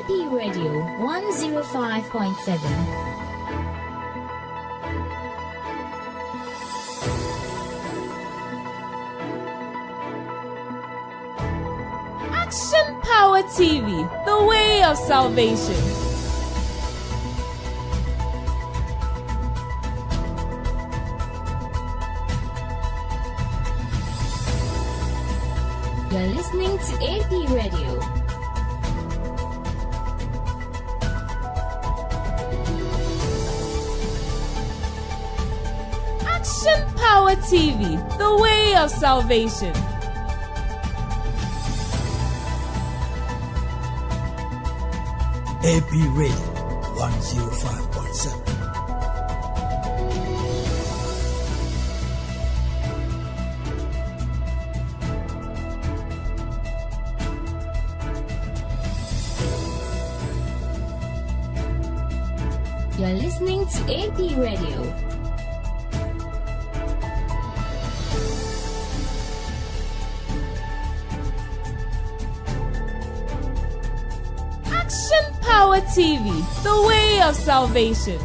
AP Radio 105.7. Action Power TV, the way of salvation. You're listening to AP Radio. Action Power TV, the way of salvation. AP Radio 105.7. You're listening to AP Radio. Action Power TV, the way of salvation.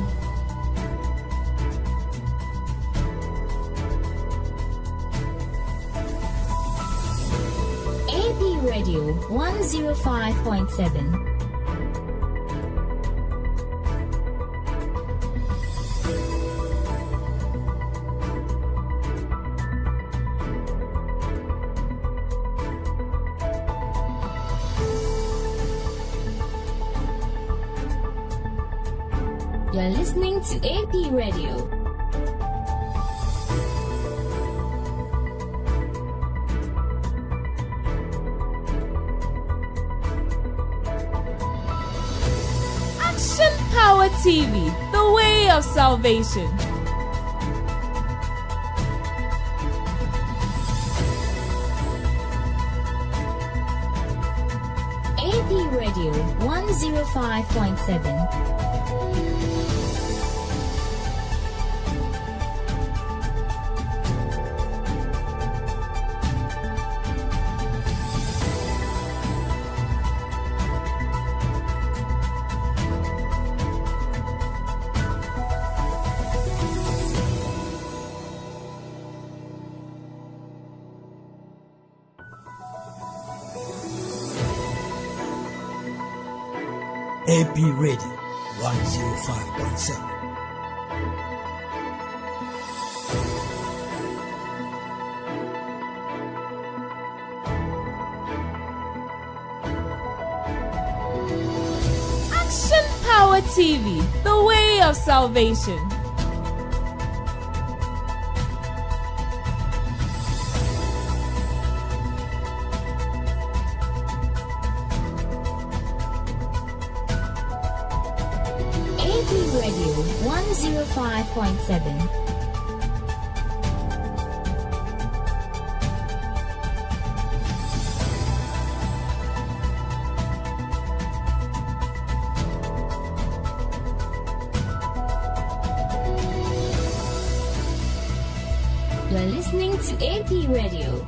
AP Radio 105.7. You're listening to AP Radio. Action Power TV, the way of salvation. AP Radio 105.7. AP Radio 105.7. Action Power TV, the way of salvation. AP Radio 105.7. You're listening to AP Radio.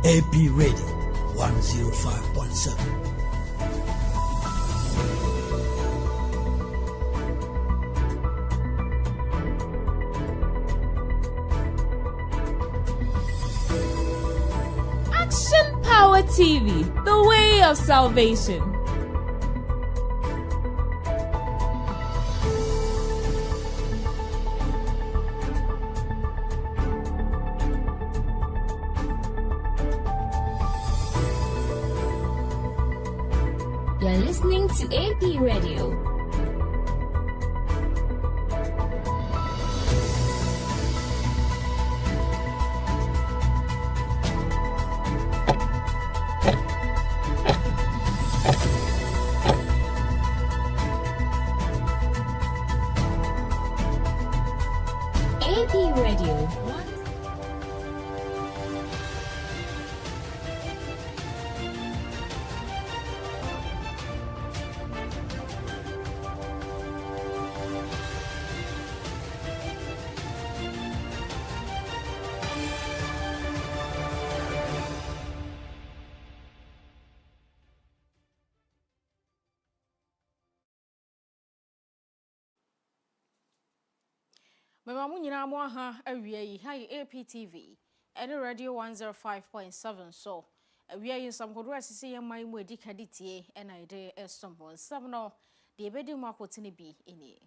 AP Radio 105.7. Action Power TV, the way of salvation. You're listening to AP Radio. AP Radio. Mama munyina mo aha awia yi ha APTV ene radio 105.7 so awia yi samkodo asisi ye man mu edikaditie ena ide esombo sam no de ebedi mu akotene bi eni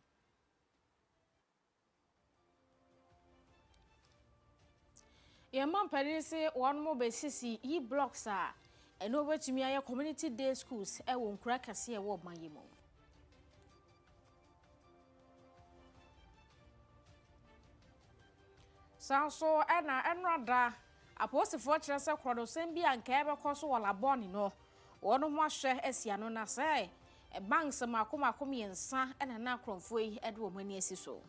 ye man parisi one mo besisi e blocks a ene obetumi aye community day schools e wo nkura kase e wo man yi mu Sanso ena enrada aposifo kire se krodosem bi anka ebekoso wala boni no wono ho ahwe asia no na se banks makomakom yensa ena na kromfo yi ede wo mani asi so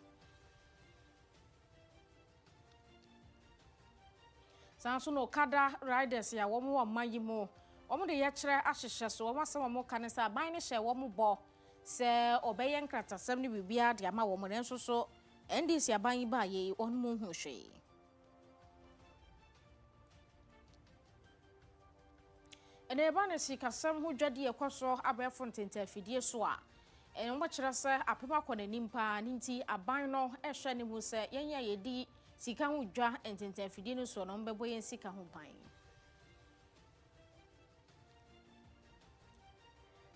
Sanso no kada riders ya wo mo mayi mo wo de ye kire ahyehye so wo masem mo kan se aban ne hye wo mo bo se obeye nkratasem ne bibia de ama wo mo nenso so NDC aban ba ye on mo hu hwe ene ba ne sikasem hu dwade ekoso abefo ntenta afidie so a ene mo kire se apema konanim pa ninti aban no ehwe ne mu se yenya yedi sika hu dwa ntenta afidie no so no mbebo yen sika hu ban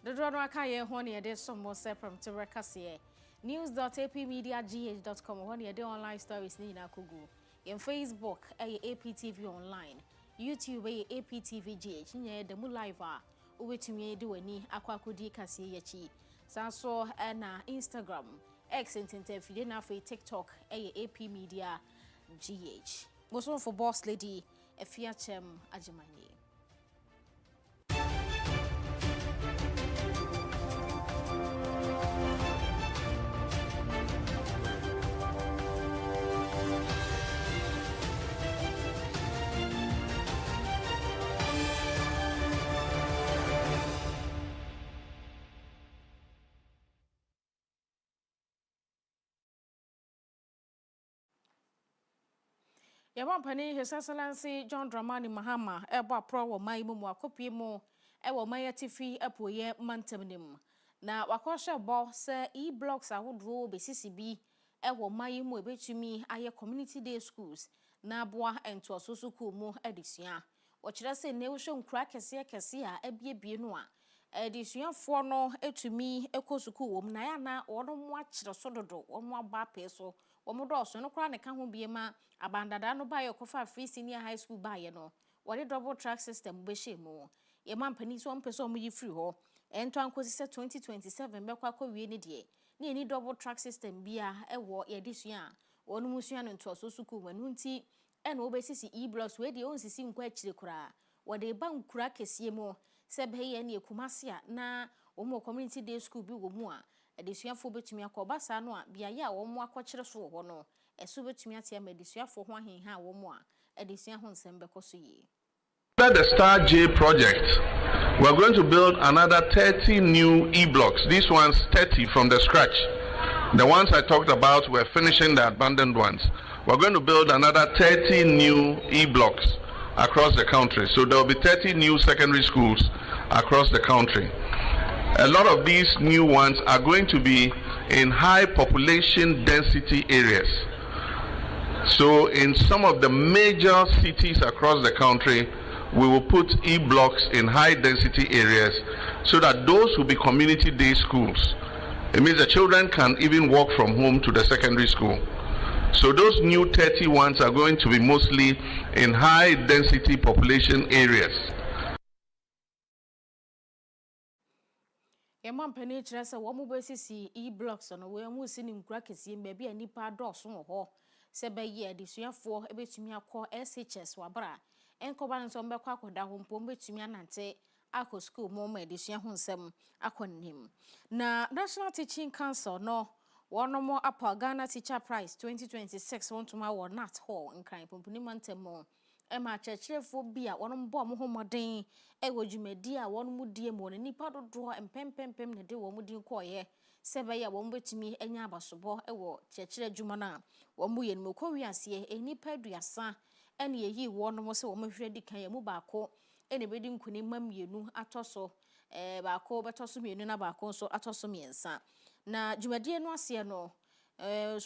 Dodro no aka ye ho ne yede somo se prompt rekase news.apmediagh.com when you do online stories ni na kugu in Facebook APTV online YouTube APTVGH nye de mu live a ubetumi de wani akwakodi kase yachi sanso na Instagram X intentefide na fe TikTok AP Media GH most for boss lady Afia Kyem Agyemang Yaman pani His Excellency John Dramani Mahama ebo pro wo man mu akopie mu e wo man yatifi apoye mantamnim na wakoshe bo se e-blocks ahodro besisi bi e wo man mu ebetumi aye community day schools na aboa ento sosuku mu edisua wo kire se ne wo hwe nkura kese a ebiebie no a edisuafo no etumi ekosuku wo mu na ya na wono mu akire so dodo wo mu aba peso Omodoso no kra ne ka ho biema abandada no ba ye kofa free senior high school ba ye no wode double track system be shemu ye mampani so mpese omo yi free ho ento ankosi se 2027 bekwa kwa wie ne de ne eni double track system bia ewo ye disua wonu musua no nto so suku manu nti ena obesisi e-blocks we de onsisi nkwa akire kra wode ba nkura kesie mu se be ye ne ekumase a na omo community day school bi wo mu a edisuafo betumi akoba sa no a bia ye a wo mu akokire so wo no eso betumi atia medisuafo ho ahenha wo mu a edisua ho nsem bekoso yi The Star J project, we're going to build another 30 new e-blocks. These ones 30 from the scratch. The ones I talked about, we're finishing the abandoned ones. We're going to build another 30 new e-blocks across the country. So there will be 30 new secondary schools across the country. A lot of these new ones are going to be in high population density areas. So in some of the major cities across the country, we will put e-blocks in high density areas so that those will be community day schools. It means the children can even walk from home to the secondary school. So those new 30 ones are going to be mostly in high density population areas. Yaman pani kire se wo mo besisi e-blocks no we mu si ni nkura kese mba bia nipa dɔso ho se be ye adisuafo ebetumi akɔ SHS wabra enkoba nso mbekɔ akoda ho mpo betumi anante akɔ school mo ma adisua ho nsɛm akɔ nim na National Teaching Council no one more upper Ghana Teacher Prize 2026 want to my war not hall and crying pumpuni mantemo. Emma churchful beer, one bomb homoden, ewo jumedia, one would dear more, and nipa do draw and pem the day one would inquire. Sebaya won't bet me any abasobo, ewo, church jumana, one muy and mokoria see, any pedria sa, any ye one was a woman ready can you move back, any wedding queen mum you know at also. Baako betoso mienu na baako nso atoso miensa na dwumadie no ase no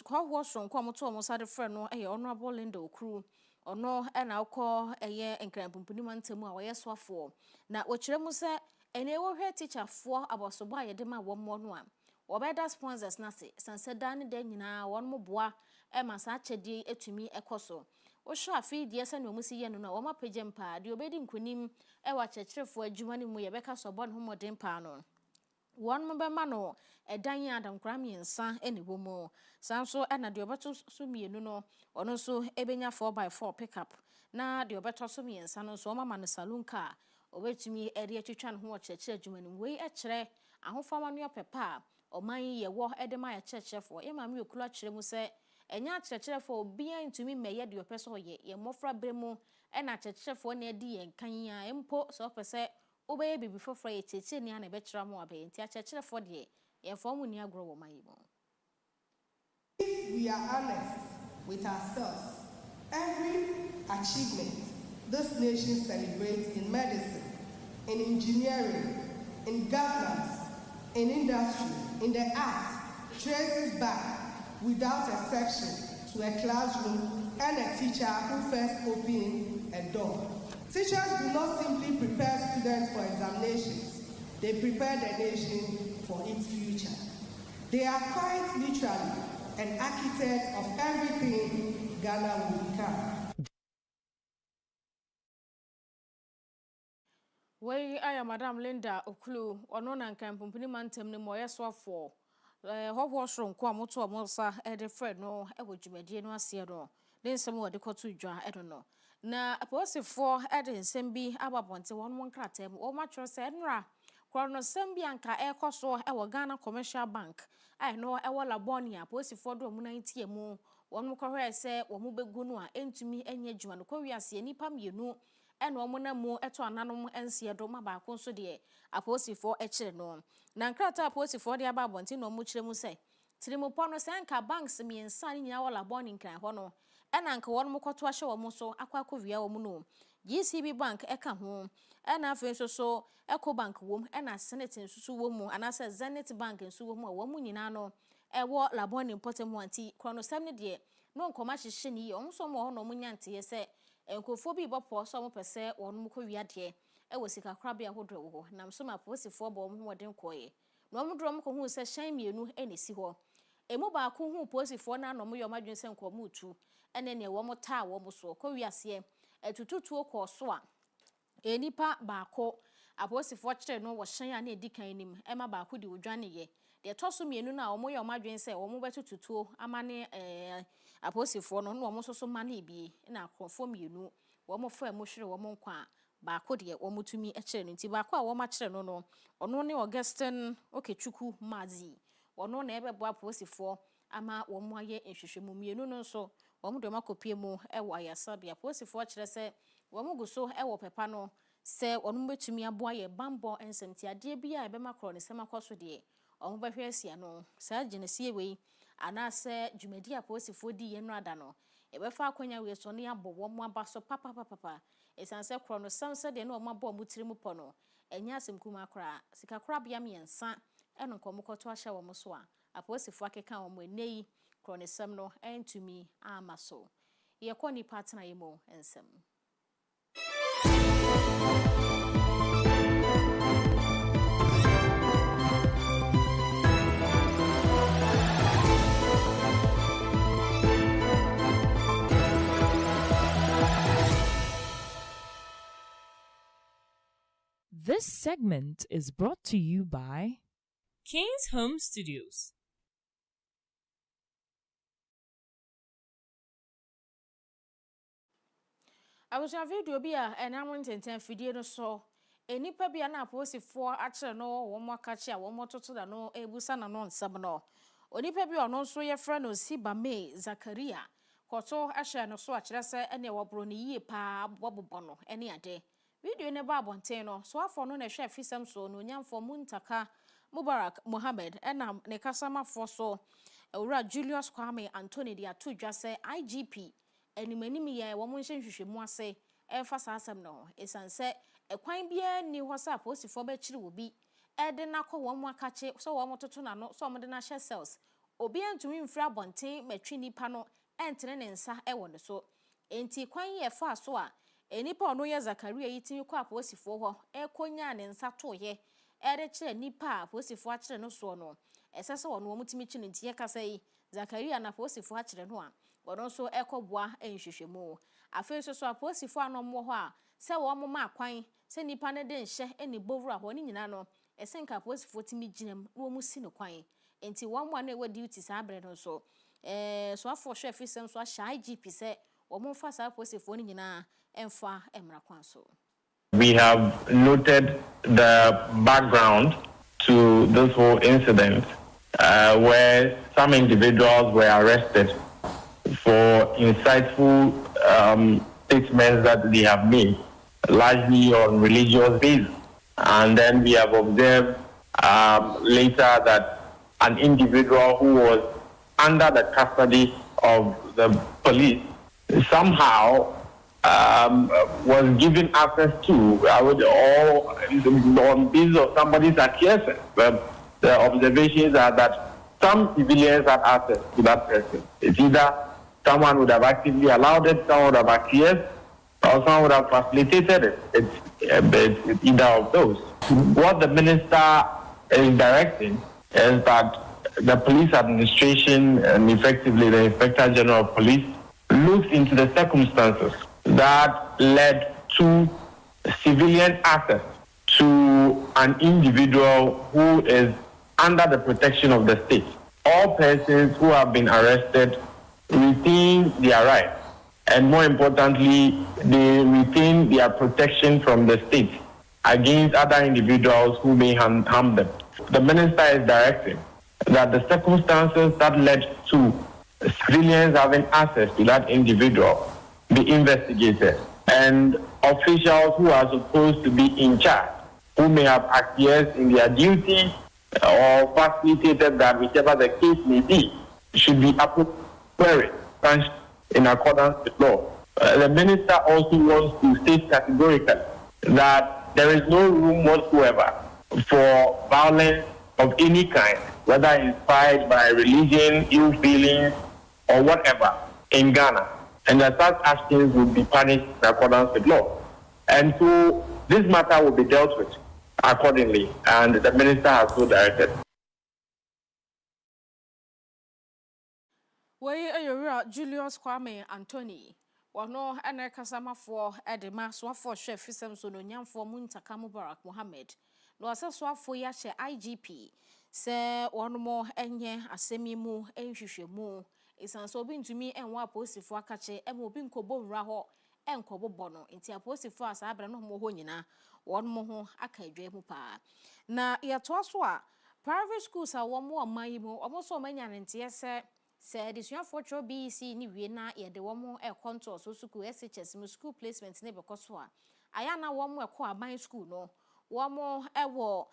kwa sonko amoto omosade frɛ no honorable Linda Okru ono na akọ enkrampumpuni mantemu a wɔyɛ soafo na wɔkyerɛ mu sɛ ene wo hwɛ teacherfo abosobo a yɛde ma wɔn mo no a wɔbɛda sponsors na se sanseda ne da nyinaa wɔn mo boa ma saa kyɛdie etumi ekoso Osho afi die se no musi ye no na wo mapagye mpa de obedi nkonim wa kyerkyerefo adwuma ne mu ye beka so bɔ ne homɔden pa no won mo bema no edan adam kra miensa ene wo mu sanso na de obeto so mienu no ono so ebenya 4x4 pickup na de obeto so miensa no so mama no saloon car obetumi eri atwitwa ne ho kyerkyere adwuma ne wei kyerɛ ahofama no pepa oman ye wo edema ya kyerkyerefo ye ma me okula kyerɛ mu se enya kyerkyerefo obia ntumi meye de opeso ye mofra bremu na kyerkyerefo na edi ye kan ya empo so pese obeye bibi fofra ye kyerkyere ni ana be kyerɛ mo abe nti kyerkyerefo de ye fo ni agro wo mayibo. If we are honest with ourselves, every achievement this nation celebrates in medicine, in engineering, in governance, in industry, in the arts, traces back without exception to a classroom and a teacher who first opened a door. Teachers do not simply prepare students for examinations, they prepare the nation for its future. They are quite literally an architect of everything Ghana will become. Wei aya Madam Linda Oklu ono na nkampumpuni mantem ne moye soafo hoho shronko amoto amosa de fred no ewo dwumadie no ase no den nsem wo de koto dwa no na aposifo de nsem bi ababonte won won kratam wo matro se nra krono sem bi anka ekoso ewo Ghana Commercial Bank ai no ewo Labonia aposifo do mu 90 mu won mo kohwe se wo mu begu no a entumi enya dwuma no kwawiase nipa mienu eno omo na mu eto ananom ense do ma ba ko so de aposifo ekire no na nkrata aposifo de ababonte no mu kire mu se tirimopo no se nka banks miensa ni nyina wala boni nkran ho no ena nka won mu kwoto ahye wo mu so akwakowia wo mu no GCB Bank eka ho ena afen so Eco Bank wom ena Senate nsusu wo mu anase Zenith Bank nsusu wo mu a wo mu nyina no ewo laboni potem anti krono sem ne de no nkoma hyehye ni ye onso mo ho no mu nyante ye se enkofo bi bopo so mo pese won mu kowia de ewo sika krabia hodro wo nam so ma posifo bo mo hoden koye no mo dro mo ko hu se hyan mienu enesi ho emu ba ko hu posifo na no mo yo madwen se nko mo tu ene ne wo mo taa wo mo so kowiase etututuo ko so a enipa ba ko aposifo kire no wo hyan a na edikan nim ema ba ko di odwane ye de toso mienu na wo mo yo madwen se wo mo betututuo amane aposifo no no mo so mane bi na akrofo mienu wo mo fa mo hwere wo mo nkwa ba ko de wo mutumi kire no nti ba ko a wo ma kire no no ono ne Augustine Okechukwu Mazi ono na ebebo aposifo ama wo mo aye nhwehwemu mienu no so wo mo de makopie mu ewo ayasabia aposifo kire se wo mo guso ewo pepa no se ono betumi abo aye bambo ensemti ade bia ebe makro ne sema kwaso de omo behwe asia no sa ginesie wei anase dwumadi aposifo di ye no ada no ebe fa akwanya we so ne abo wo mo aba so papa esanse kro no samse de no mo abo mo tiri mu po no enya asem kuma akra sika kra bia miensa eno nko mo koto ahye wo mo so a aposifo akeka wo mo enei kro ne sem no entumi ama so ye ko ni partner ye mo ensem. This segment is brought to you by King's Home Studios. I was a video be a enamel ten fidie no so enipa bia na aposifo akire no wo mo akachi a wo mo toto da no ebusa na no nsem no onipa bi ono nso ye fra no Sibame Zakaria koto ahye no so akire se ene wobro ne yie pa bobobo no ene ade video ne ba abonten no so afọ no na hwe afisam so no nyamfo Muntaka Mubarak Mohammed ena ne kasamafo so ewura Julius Kwame Anthony dia to dwa se IGP animanim ye wo mo nhwehwehwemu ase emfa saasam no esanse ekwan bia ni ho sa aposifo ba kire obi ede nakọ wo mo akache so wo mo toto na no so mo de na hye cells obi antumi mfira bonten matwi nipa no entene ne nsa ewo ne so enti kwan ye fa so a enipa ono ye Zakaria yitimi kwa aposifo ho ekonya ne nsa toye ede kire nipa aposifo akire no so no esese wo no mutimi kire ntie kasa yi Zakaria na aposifo akire no a wono so ekobua enhwehwemu afi so aposifo anomwo ho a se wo mo ma kwan se nipa ne de nhye eni bowura ho ni nyina no esenka aposifo timi ginam no mu si no kwan enti wo mo na e duty sa abre no so so afo hwe afisem so ahya IGP se wo mo fa sa aposifo ni nyina emfa emra kwan so. We have noted the background to this whole incident where some individuals were arrested for insightful statements that they have made, largely on religious basis. And then we have observed later that an individual who was under the custody of the police somehow was given access to, on basis of somebody's acquiescence. The observations are that some civilians had access to that person. It's either someone would have actively allowed it, someone would have acquiesced, or someone would have facilitated it. It's either of those. What the minister is directing is that the police administration and effectively the Inspector General of Police looks into the circumstances that led to civilian access to an individual who is under the protection of the state. All persons who have been arrested retain their rights, and more importantly, they retain their protection from the state against other individuals who may harm them. The minister is directing that the circumstances that led to civilians having access to that individual be investigated, and officials who are supposed to be in charge, who may have acquiesced in their duty or facilitated that, whichever the case may be, should be appropriate in accordance with law. The minister also wants to state categorically that there is no room whatsoever for violence of any kind, whether inspired by religion, ill feelings, or whatever, in Ghana, and that such actions will be punished in accordance with law. And so this matter will be dealt with accordingly, and the minister has so directed. Wei ayora Julius Kwame Anthony wono ene kasamafo edema soafo hwe fisem so no nyamfo Muntaka Mubarak Mohammed no ase soafo ya hye IGP se wono mo enye asemi mu enhwehwemu isanso obi ntumi enwa aposifo akache ema obi nkobo nra ho enkobo no enti aposifo asa abra no mo ho nyina wono mo ho akadwe mu pa na yeto so a private schools a wo mo aman mu omo so manya ntie se disuafo tro BC ni wie na ye de wo mo contour so school SHS mu school placement ne bekoso a aya na wo mo aban school no wo mo ewo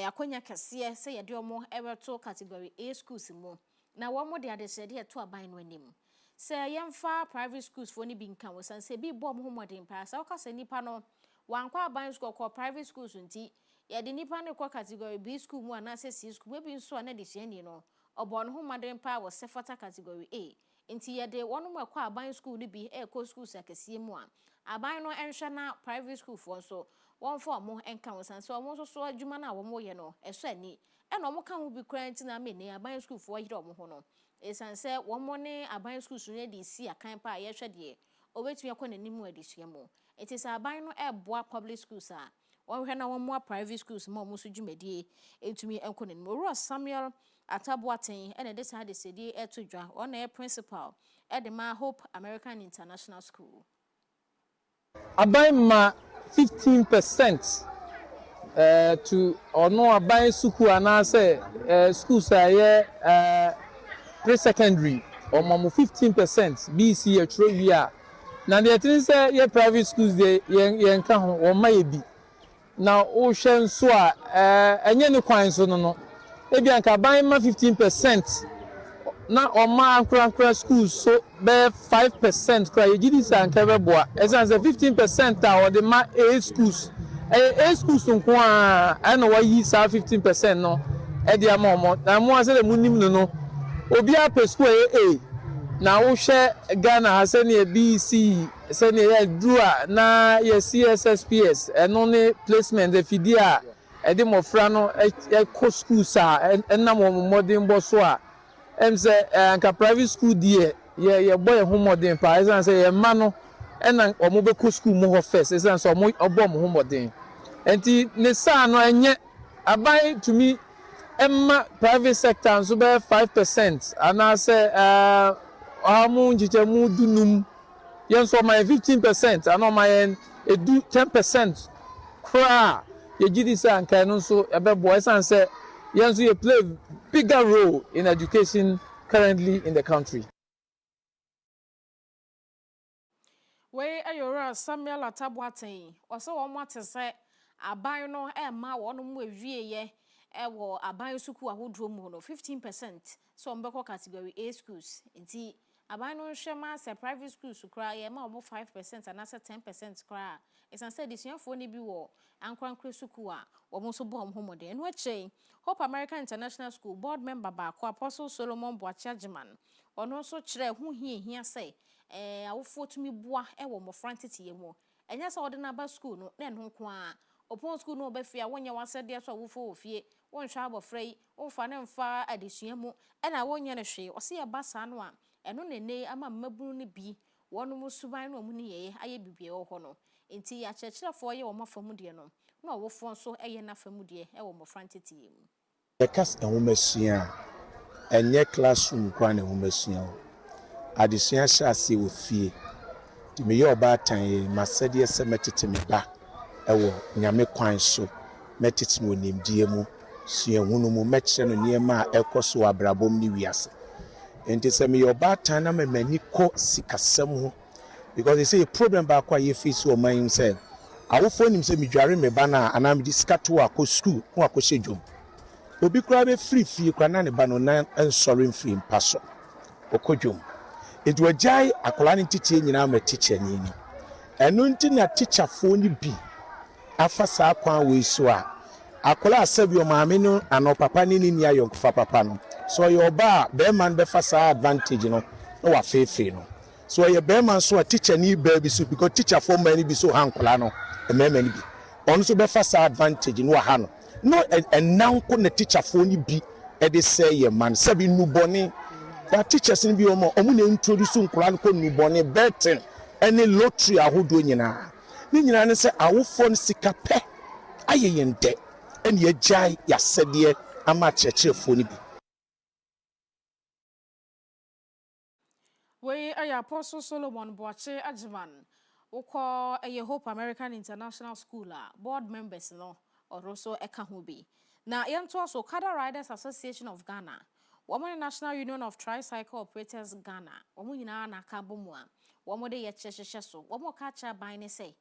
akonya kase se ye de wo mo ebeto category A schools mu na wo mo de adesede eto aban no anim se yemfa private schools for ni bi nkan wo sanse bi bo mo homodin pa sa okasa nipa no wankwa aban school ko private schools nti ye de nipa ne ko category B school mu ana se C school we bi nso na de suani no obon homodin pa wo sefata category A nti ye de wonu mo kwa aban school ni bi schools akese mu a aban no enhwe na private school for so won for mo enka wo sanse o mo so adwuma na wo mo ye no eso ani e no mo kan wo bi kranti na me ne aban school for yire o mo ho no esanse wo mo ne aban school so ne de si akan pa ye hwe de obetumi akọ nanimu adisua mu etisa aban no eboa public schools a won hwe na wo mo private schools mo mo so dwumadie etumi enko nanimu Ro Samuel Atabuaten ene de sa de sedie etodwa on e principal edema Hope American International School. Aban ma 15% to ono aban suku anase schools aye pre-secondary or 15% BC a true year. Now the things say your private schools they yen can or may be. Now ocean so any coins no. Ebi anka buy ma 15%. Na oma ankra schools so be 5% cry you this anka be boa. Esan say 15% or the ma A schools. A schools nko a na wa yi sa 15% no. E dia mo na mo say the munim no. Obi a per school A. Na wo hwe Ghana ha se ne BC se ne ya dua na ye CSSPS eno ne placement the fidia e de mofra no e ko school sa enam mo modern bo so a em se anka private school die ye boy ho modern pa esan se ye ma no ena omo be ko school mo ho first esan se omo obo mo ho modern enti ne sa no enye abai to me emma private sector so be 5% ana se amu njichemu dunum yen so my 15% and on my do 10% cra ye gidi say anka no so ebe boy san say yen so you play bigger role in education currently in the country. We ayora Samuel Atabwaten oso wo mate say aban no e ma wo no mu awie ye e wo aban suku ahodro mu no 15% so mbeko category A schools enti aban no hwema say private schools kra ye ma obo 5% and asa 10% kra esan say disuafo ni bi wo ankrankra suku a wo mo so bo homode eno ache Hope American International School board member ba ko Apostle Solomon Boachi Agyemang ono so kire hu hia say awofo tumi boa e wo mo frantete mu enya say ode na ba school no na eno nko a opon school no obafia wonya wasede so awofo ofie wonhwa abofrai wonfa ne mfa adesua mu e na wonya ne hwe o se ye ba sa no a eno nene ama mmabunu ne bi wono mu suban no mu ne ye aye bibie wo ho no enti ya chechirefo ye wo mafamu de no na awofo so eye na famu de e wo mo frantete mu the cast and woman senior and your classroom kwan and woman senior adesua shasi wo fie di me yo ba tan ma sede semetete me ba ewo nyame kwan so metete no nimdie mu sua hunu mu meche no niema ekoso abrabom ni wiase enti se me yo ba tan na me mani ko sikasem ho because they say a problem ba kwa ye face o man say awofo nim se me dware me ba na ana me diskato akọ school ho akọ shedwom obi kura be free kura na ne ba no na ensorry free mpaso okodwom edu ajai akola ne teacher nyina ma teacher ni ni enu nti na teacher fo ni bi afa sa kwan we so a akola asabi o maame no ano papa ni ni ayonkofa papa no so your ba be man be fa sa advantage no no wa fefe no so your be man so a teacher ni ba bi so because teacher fo man ni bi so hankola no e mema ni bi on so be fa sa advantage no wa ha no no and now ko na teacher fo ni bi e de say your man sabi nu boni that teachers ni bi omo na introduce nkola no ko nu boni betting any lottery ahodo nyina ni nyina ne say awofo no sika pe ayeyende ene ye jai ya sede ama chechefo ni bi we Apostle Solomon Boachi Agyemang woko Hope American International School board members no also eka ho bi na yento so Kada Riders Association of Ghana woman National Union of Tricycle Operators Ghana womu nyina na aka bomu a womu de ye chechehye so womu ka cha ban ne say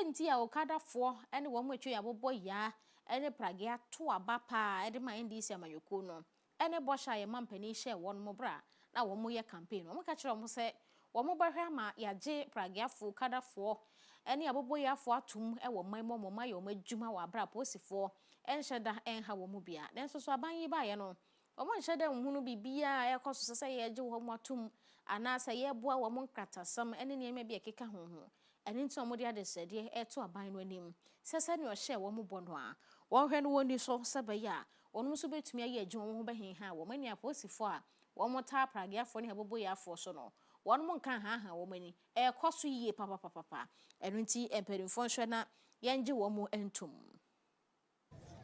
nti a Okada fo ene womu atwa yabobo ya ene prage ato aba pa ede ma ndc amayoko no ene bosha ye mampani hye won mo bra na womu ye campaign womu ka kire womu say womu bahwe ama yaje prage afo Okada fo ene abobo ya afo atum e wo man mo ma ye wo adwuma wa bra posifo enhyeda enha womu bia denso so aban yi ba ye no womu enhyeda nhunu bibia e koso se ye je wo mu atum ana se ye boa womu nkratasam ene ne me bia keka honho ene nti omo de adesede eto aban no anim sese ne o hye womu bono a won hwe no woni so sebaya wonu so betumi aye adwuma wo ho behenha wo mani aposifo a womu ta prage afo ne abobo ya afo so no wonu nka ha wo mani e koso yiye papa ene nti emperimfo hwe na yenje womu entum.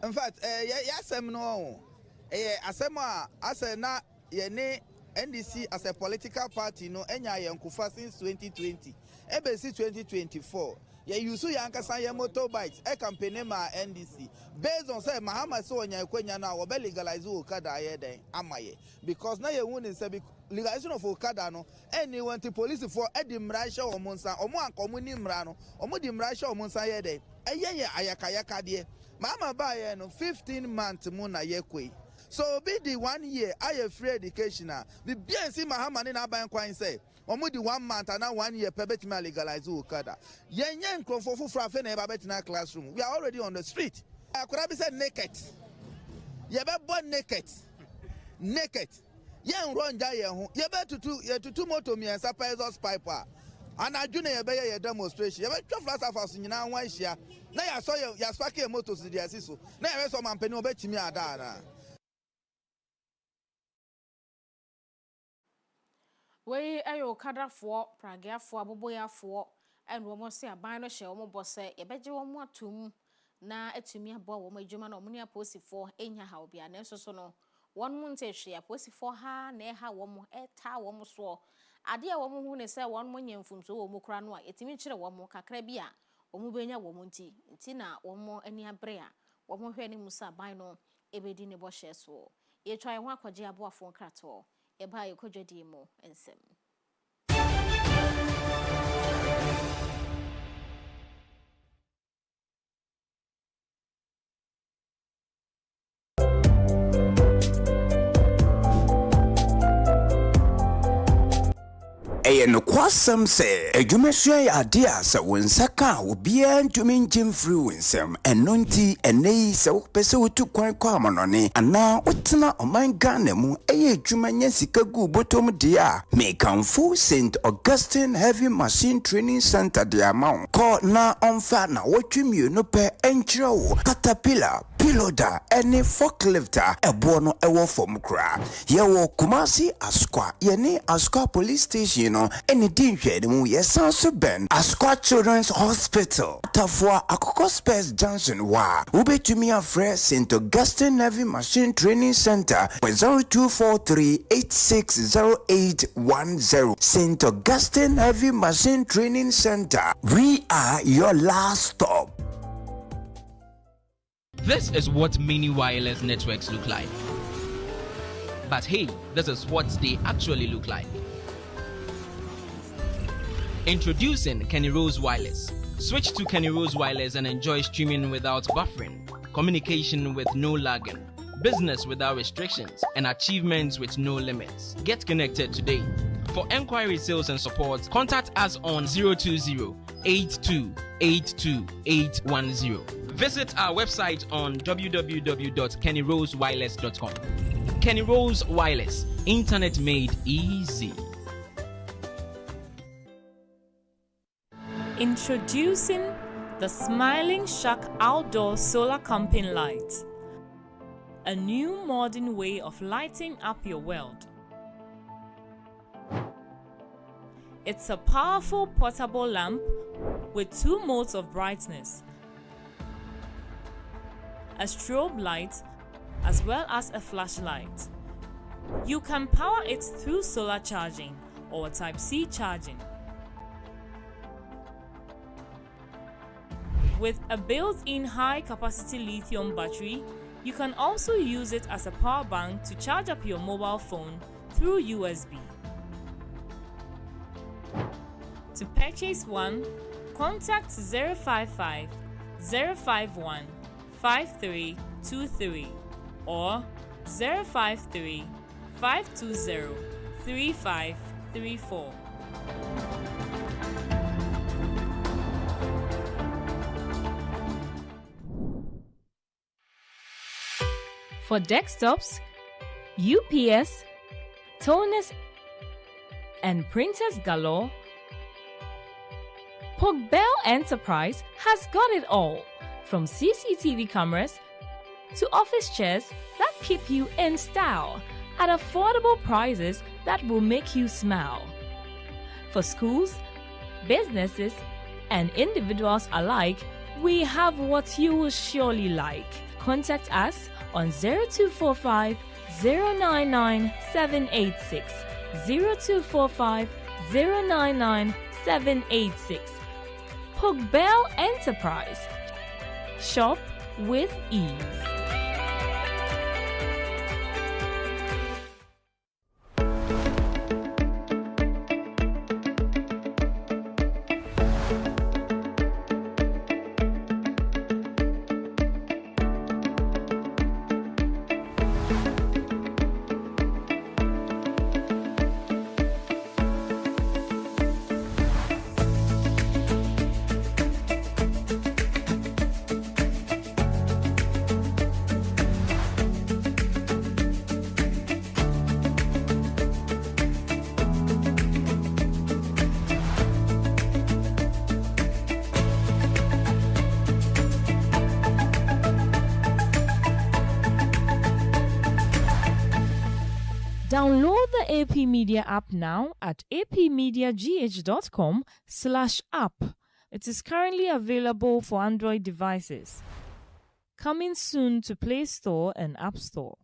In fact yasem no asem a ase na ye ne NDC as a political party no enya yenkufa since 2020 ebesi 2024 ye use yankasa ye motorbikes e campaign ma NDC based on say Mahama so onya kwenya na wo be legalize okada ye den amaye because na ye won say legalization of okada no anyone to police for edi mra hye o monsa omo ankomo ni mra no omo di mra hye o monsa ye den eye ayakayaka de Mahama ba ye no 15 months mu na ye kwei. So be the 1 year I free educational. The BNC Mahama ni na ban kwan say omo di 1 month and 1 year per bet legalize okada. Yen nkrofo fra fe na e ba bet na classroom. We are already on the street. Akura be said naked. Ye be born naked. Naked. Yen run ja ye ho. Ye be tutu moto mi ensa pesos piper. Ana june ye be ye demonstration. Ye be twa flasa faso nyina wan hia. Na ya so ya spark ye motos di asiso. Na ye so mampani obetimi ada na. We ayo kadafoɔ pragiafoɔ aboboyafoɔ ɛna wɔn se aban no hyɛ wɔn bɔ sɛ yɛbɛgye wɔn atum na atumi abɔ wɔn adwuma na wɔn ne aposifoɔ enya ha obi ana nso so no wɔn mu ntɛhwe aposifoɔ ha na ɛha wɔn ɛta wɔn so ade a wɔn hu ne sɛ wɔn mo nyɛ mfumso wɔn kura no a yɛtumi kyerɛ wɔn kakra bi a wɔn bɛnya wɔn nti na wɔn ani abre a wɔn hwɛ ne mu sɛ aban no ebedi ne bɔ hyɛ so yɛtwa yɛn ho akɔgye aboafoɔ nkratoɔ Eba yekojedi mo ensem. Eye no kwasam se adwumasua ya ade a se wonsaka obia ntumi ngim free wonsam eno nti enei se wopese wotu kwan kwa amanone ana wotena oman Ghana mu eye adwuma nya sika gu botom de a mekanfo St Augustine Heavy Machine Training Center de amount call na onfa na wotwemie no pe enkyere wo caterpillar piloda any forklifter ebo no ewo fom kra ye wo Kumasi Askwa ye ne Askwa police station no any din hwede mu ye sanso ben Askwa Children's Hospital tafwa Akoko Space Junction wa ubetumi afre St Augustine Heavy Machine Training Center 0243860810 St Augustine Heavy Machine Training Center. We are your last stop. This is what many wireless networks look like. But hey, this is what they actually look like. Introducing Kenny Rose Wireless. Switch to Kenny Rose Wireless and enjoy streaming without buffering, communication with no lagging, business without restrictions, and achievements with no limits. Get connected today. For enquiry, sales, and support, contact us on 020-8282-810. Visit our website on www.kennyrosewireless.com. Kenny Rose Wireless, internet made easy. Introducing the Smiling Shack Outdoor Solar Camping Light. A new modern way of lighting up your world. It's a powerful portable lamp with 2 modes of brightness, a strobe light as well as a flashlight. You can power it through solar charging or Type-C charging. With a built-in high-capacity lithium battery, you can also use it as a power bank to charge up your mobile phone through USB. To purchase one, contact 055 051 5323 or 053 520 3534. For desktops, UPS, toners, and printers galore, Bell Enterprise has got it all, from CCTV cameras to office chairs that keep you in style at affordable prices that will make you smile. For schools, businesses, and individuals alike, we have what you will surely like. Contact us on 0245 099 786, 0245 099 786. Hook Bell Enterprise. Shop with ease. Download the AP Media app now at apmediagh.com/app. It is currently available for Android devices. Coming soon to Play Store and App Store.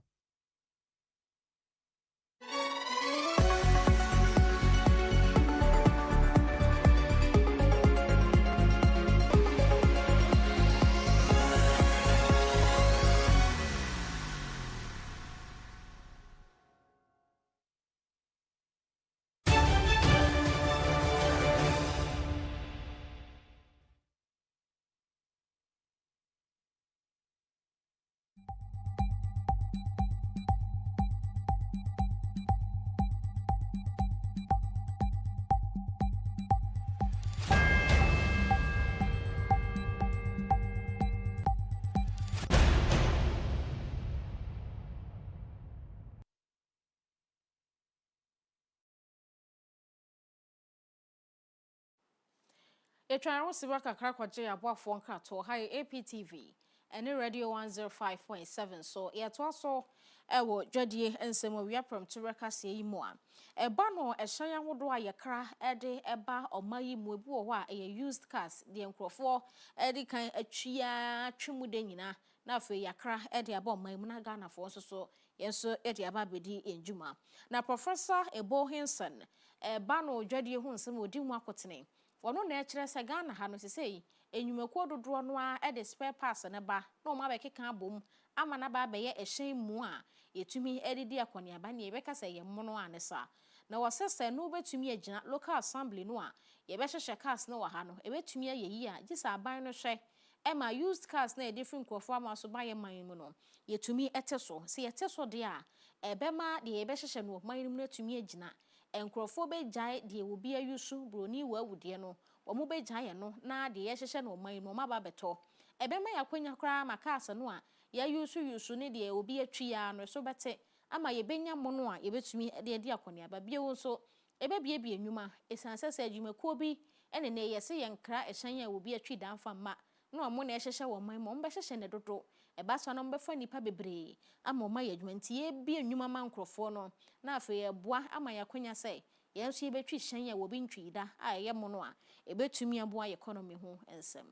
Etwa siwa kakra kwaje aboafo nkrato ha APTV ene radio 105.7 so yeto so ewo dwadie ensem awia pram to rekase yi mu a eba no ehyan ahodo a yekra ede eba omayi mu ebu wo a used cars de nkrofo ede kan atwia twumude nyina na afi yakra ede aba omayi mu na Ghana fo so yenso ede aba bedi enjuma na Professor Ebo Hinson eba no dwadie hu nsem odi mu akotene wono na ekire se Ghana ha no sesei enyumekuo dodoro no a e de spare parts ne ba na o ma be keka abom ama na ba be ye ehyen mu a yetumi edidi akoni aba ne yebeka se ye mono anesa na wasese no betumi agina local assembly no a yebe hyehye cars no wa ha no ebetumi ayeyi a gisa aban no hwe ema used cars na different crofo ama so ba ye man mu no yetumi eteso se yeteso de a ebema de yebe hyehye no man mu natumi agina enkrofo be jai de wo bia yusu broni wa wude no omo be jai no na de ye hyehye no man no ma ba beto ebema yakwanya kra makase no a ya yusu ne de obi atwi ya no so bete ama ye benya mo no a ye betumi de akoni aba bia wo so ebe bia enwuma esanse se adwumakuo bi ene ne ye se ye nkra ehyan a obi atwi danfa ma na omo na ehyehyɛ wo man mo mbe hyehyɛ ne dodo eba so no mbe fa nipa bebre ama o ma ye adwuma nti ye bi enwuma ma nkrofo no na afa ye boa ama yakwanya se ye nso ye betwi hyan a obi ntwi da a ye mo no a ebetumi aboa economy ho ensem.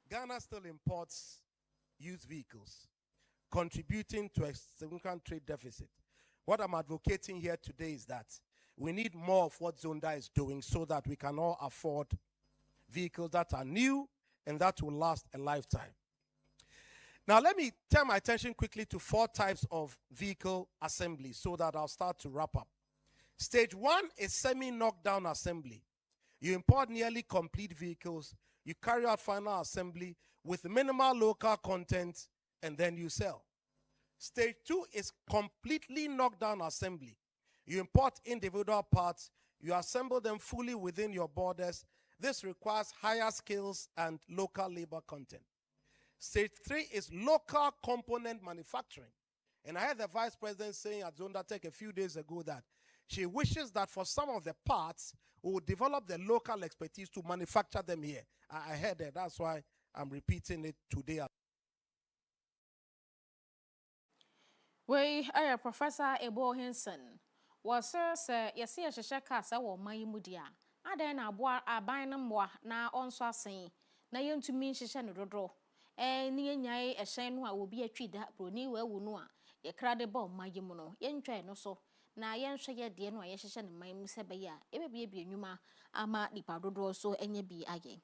Ghana still imports used vehicles, contributing to a significant trade deficit. What I'm advocating here today is that we need more of what Zonda is doing so that we can all afford vehicles that are new and that will last a lifetime. Now, let me turn my attention quickly to 4 types of vehicle assembly so that I'll start to wrap up. Stage 1 is semi-knockdown assembly. You import nearly complete vehicles, you carry out final assembly with minimal local content, and then you sell. Stage 2 is completely knockdown assembly. You import individual parts, you assemble them fully within your borders. This requires higher skills and local labor content. Stage 3 is local component manufacturing. And I heard the vice president saying at Zonda Tech a few days ago that she wishes that for some of the parts, we would develop the local expertise to manufacture them here. I heard that. That's why I'm repeating it today. We are Professor Ebo Hinson. Was sir, yes, yes, shaka or my mudia. I then aban mwa na onso asen. Na yentumi hyehyɛ no dodo. Ni nyae ehyen no a obi atwi da broni wa wu no a ye krade ba omaye mu no. Ye ntwa no so. na yenhwe ye de no ayehye ne man mu se be ya ebebie nnwuma ama nipa dodo so enye bi aye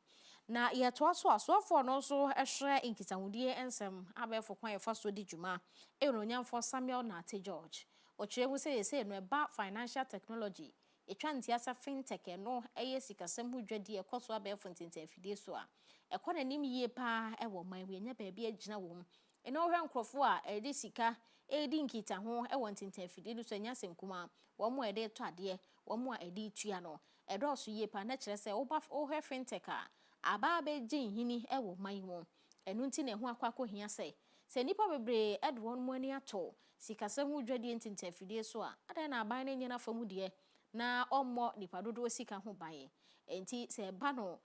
na ye to asofo no so ehwe inkitahudie ensem abefo kwan ye fa so di dwuma enonyamfo Samuel na Ate George ochiremu se no eba financial technology etwa ntiasa fintech no eye sikasem hu dwadi ekoso abefo ntentafidie so a ekona nim yie pa ewo man we nya ba bia gina wo eno hwe nkrofo a edi sika edi nkita ho ewo ntentafidie no so nya senkuma wo mo ede to ade wo mo a edi tua no edo so yie pa na kire se wo hwe fintech a aba be gin hini ewo man wo enu nti na ho akwako hia se nipa bebre edwon mo ani ato sikasem hu dwadi ntentafidie so a adan na aban na nyina famu de na ommo nipa dodo sika ho baye enti se ba no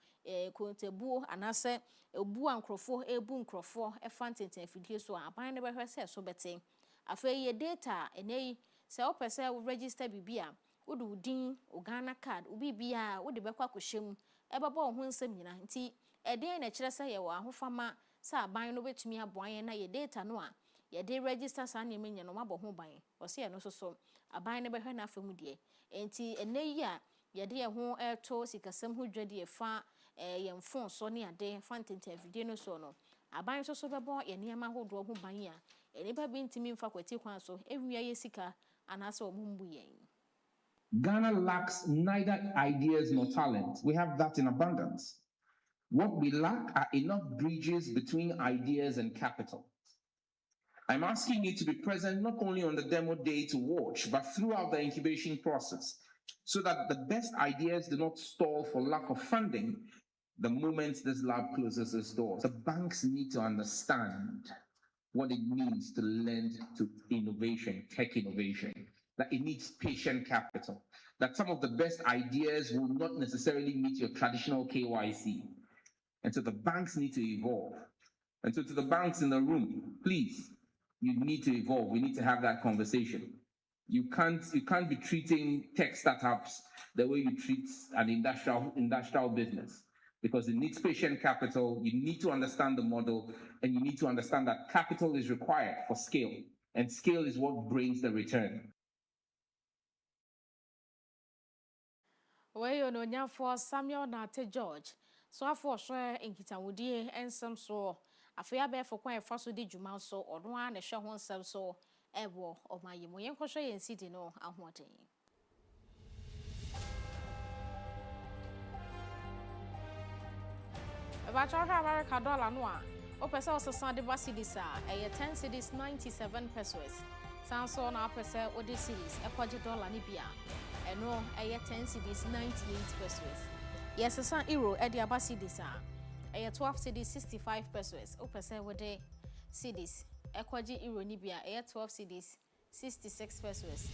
kontebuo anase ebu ankrofo ebu nkrofo efa ntentafidie so aban ne behwe se so bete afei ye data enei se opese register bibia wodu din Ghana card ubibia wode bekwa kohwem ebebo ho nsem nyina nti eden na kire se ye wa ahofama sa aban no betumi aboan na ye data no a ye de register sa na menye no mabo ho ban o se ye no so aban ne behwe na afam de enti eneyi a ye de ye ho eto sikasem ho dwade ye fa ye mfon so ne ade fa ntentafidie no so no aban so bebo ye niam ahodo ho ban a enipa bi ntimi mfa kwati kwan so ewia ye sika anase omumbu yen. Ghana lacks neither ideas nor talent. We have that in abundance. What we lack are enough bridges between ideas and capital. I'm asking you to be present not only on the demo day to watch, but throughout the incubation process, so that the best ideas do not stall for lack of funding the moment this lab closes its doors. The banks need to understand what it means to lend to innovation, tech innovation, that it needs patient capital, that some of the best ideas will not necessarily meet your traditional KYC. And so the banks need to evolve. And so to the banks in the room, please, you need to evolve. We need to have that conversation. You can't be treating tech startups the way you treat an industrial business, because it needs patient capital. You need to understand the model, and you need to understand that capital is required for scale, and scale is what brings the return. Weyo no nyafo Samuel na Ate George so afo hwe nkitawudie ensem so afia be fo kwan fa so di dwuma so odon a na hwe ho nsem so ebo omayemo yenkohwe yen sidi no ahoden. Eba chahwa America dollar no a opese osesa de ba cedis a 10 cedis 97 pesos sanso na opese odi cedis ekwaje dollar ni bia eno 10 cedis 98 pesos. Yes, san euro e dia ba cedis a 12 cedis 65 pesos. Opese wode cedis ekwaje euro ni bia 12 cedis 66 pesos.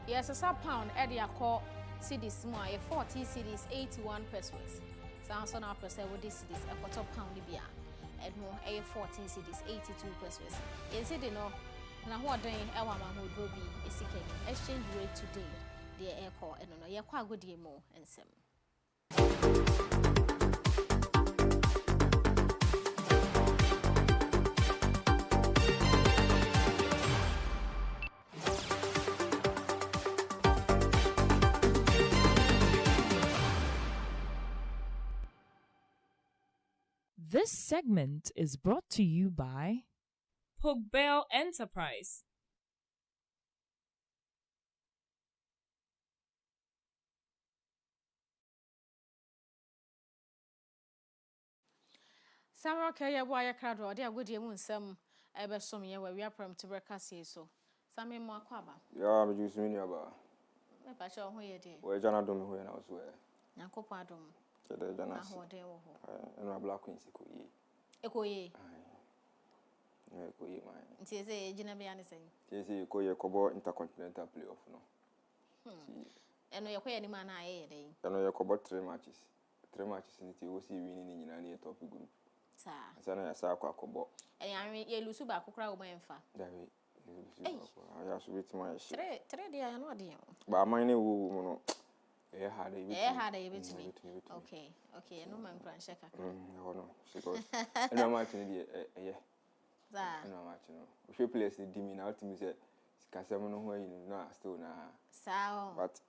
Yes, san pound e dia ko cedis mo 40 cedis 81 pesos. Sanso na opese wode cedis ekwato pound ni bia eno 14 cedis 82 pesos. Yes, it no na ho den e wa ma ho do bi esikeni exchange rate today the air call eno no ye kwa agodie mo ensem. This segment is brought to you by Pogbell Enterprise. Samra kaya bo ya krado de agodie mu nsem ebe som ye wa wi apram to breakfast so. Same mo akwaba. Ya me juice me aba. Me pa cho ho ye de. We jana do me ho na so e. Nyankopon adom. Ke de jana. Na ho de wo ho. Eno Black Queen sikoyi. Ekoye. No ekoyi man. Nti se gina be ane sen. Ti se ekoye kobo intercontinental playoff no. Eno ye koye ni ma na aye de. Eno ye kobo 3 matches. 3 matches ni ti wo si win ni nyina na top group. Sa. Sa na ya sa akwa kobo. Ye lusu ba kokra wo manfa. Dawe. Ya so bit my shit. 3 dia no de. Ba man ne wo mu no. Eh hard e bit me. Okay, no man kran sheka. No no. Because eno match ni de eh. Za. Eno match no. We play place di mi na ultimate say Kasem no way na still na. So. But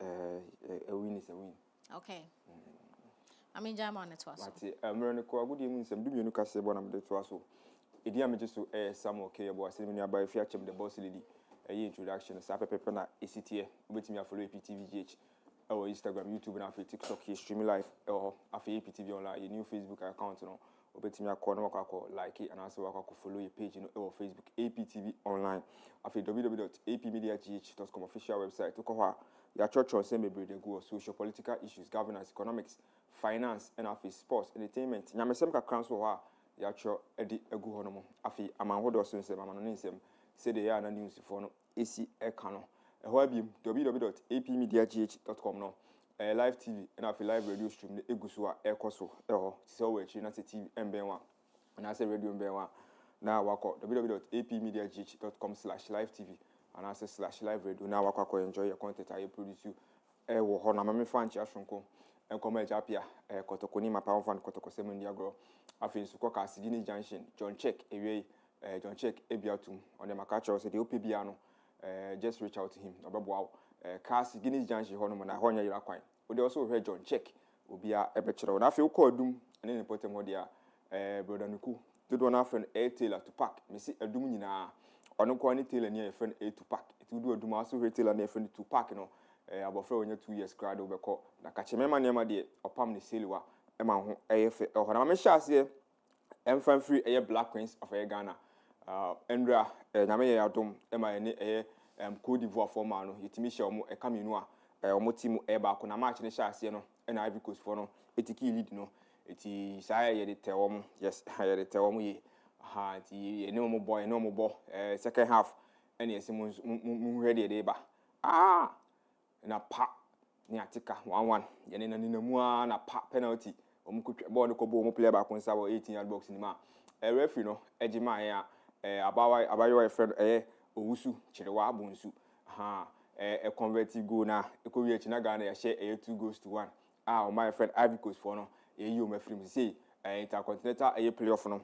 a win is a win. Okay. I mean, jam on it was. But Mereniko, good evening. Some do you know Casabon am the Twasso? Idiam just to some okay about sending me about Fiat the boss lady. A introduction, Sapa Pepena, ACTA, with me follow APTVGH, or Instagram, YouTube, and Afia TikTok, here streaming live, or Afia APTV online, a new Facebook account, you know, or bet me a corner like it, and also follow your page, you know, or Facebook APTV online, Afia www.apmediagh.com official website, to cover your church on same every day go social political issues, governance, economics, finance, and Afia sports, entertainment. Yamesemka Council, your church, Eddie Aguhonomo, Afia, Amang Hodosun, Semanon, say the Yana news for no AC Ekano. A webim www.apmediagh.com no. Live TV and Afia live radio stream the Egusua Ekoso. So we China TV MB1 and I say radio MB1. Now work www.apmediagh.com/live TV and I say /live radio. Now work enjoy your content I produce you. Hona mami fan chashunko. And come Afia Kotokoni ma power fan Kotoko Semendia grow. Afia Sukoka Sidini Junction John Check away. John Check Ebiatum on the Macacho said the OPBiano. Just reach out to him. Wow. Cast Guinness Junction Honoma na Honya Iraquine. We also heard John Check will be a better. And I feel called doom and then important what they brother Nuku. To do an friend a tailor to pack. Missy a doom in a no quantity tailor near a friend a to pack. It will do a doom also retailer near friend to pack, you know. About 4 years, 2 years, crowd over call. Na Kachemema Nema de or Pamni Silwa. Emma AF or Hamesha say, M free a black queens of a Ghana. Endra Namaya Adom MIA Cote d'Ivoire for Mano, Yitimisha a Caminua, Motimu Eba, Kunamach in the Shasiano, and Ivory Coast for no, Etiki lead no, it is I the Teom, yes, I had the Teom, a normal boy, second half, and yes, ready at Eba. Ah, and a pop, Niatica, 1-1, Yanina Nina and a pop penalty, born Kobo player back when Sabo 18-yard box in the ma. A referee no, Agyemang. About friend Owusu Chirewa Bunsu a converted goal na Ekowi Ghana share 2 goals to 1 my friend Ivory Coast for no you my friend say intercontinental playoff no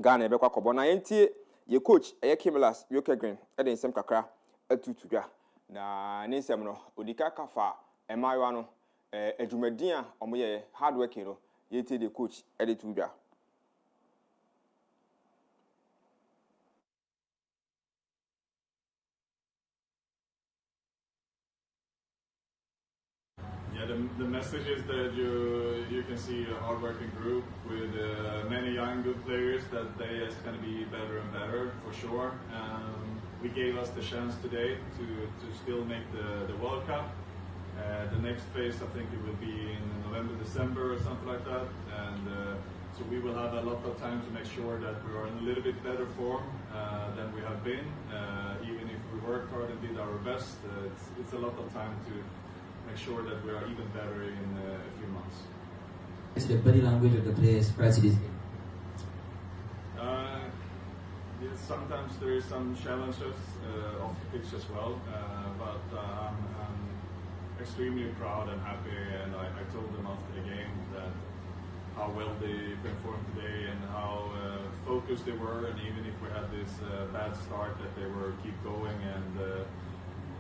Ghana be kwa kobo na yentie ye coach Kyem Yoke Green e dey nsem kakra atutudwa na ne nsem no odika kafa emayo no adwumadin a omoye hard working no yentie the coach e dey tudwa. Yeah, the message is that you can see a hard-working group with many young good players that they is going to be better and better for sure. We gave us the chance today to still make the World Cup. The next phase I think it will be in November, December or something like that, and so we will have a lot of time to make sure that we are in a little bit better form than we have been. Even if we worked hard and did our best, it's a lot of time to make sure that we are even better in a few months. It's the body language of the players prior to this game. Yes, sometimes there is some challenges off the pitch as well, but I'm extremely proud and happy, and I told them after the game that how well they performed today and how focused they were, and even if we had this bad start that they were keep going, and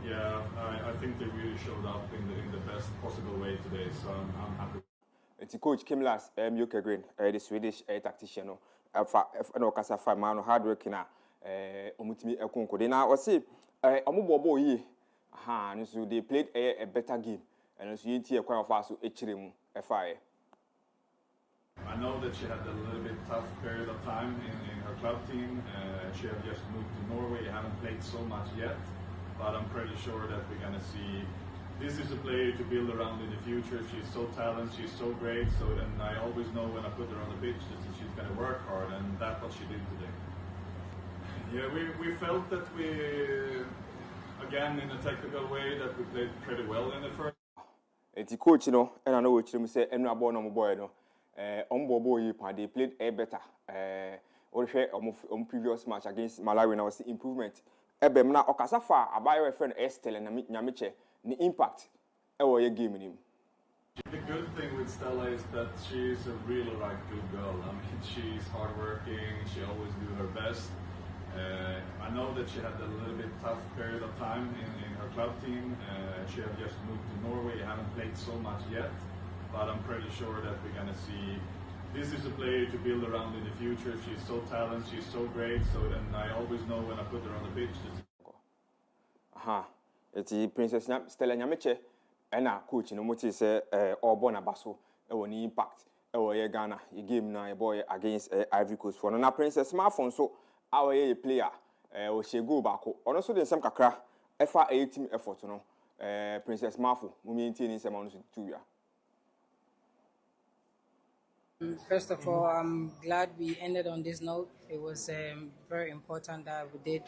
yeah, I think they really showed up in the best possible way today, so I'm happy. It's coach Kyem Yoke Green, the Swedish tactician, no Kasafa man hard working omutimi ekonko de na o say omobobo yi and so they played a better game and so yenti e kwan of aso echiremu efae. I know that she had a little bit tough period of time in her club team. She had just moved to Norway, haven't played so much yet, but I'm pretty sure that we're going to see this is a player to build around in the future. She's so talented, she's so great, so then I always know when I put her on the pitch that she's going to work hard, and that's what she did today. Yeah, we felt that we, again, in a technical way, that we played pretty well in the first. It's coach, you know, and I know what you say, I'm not born on my boy, no. They played a better. On previous match against Malawi, and I was improvement. Ebemna Okasafa, a bio friend Estelle and Nyamiche, the impact our game in him. The good thing with Stella is that she's a really good girl. I mean, she's hardworking. She always do her best. I know that she had a little bit tough period of time in her club team. She had just moved to Norway, haven't played so much yet, but I'm pretty sure that we're going to see this is a player to build around in the future. She's so talented, she's so great, so then I always know when I put her on the pitch. It's Princess Stella Nyameche and our coach in Moti say or Bonabaso, any impact. Ghana, you game now a boy against Ivory Coast for na Princess smartphone so our player o she go back on also the same kakra FA team effort no Princess Marfo we maintain in some on 2 year. First of all, I'm glad we ended on this note. It was very important that we did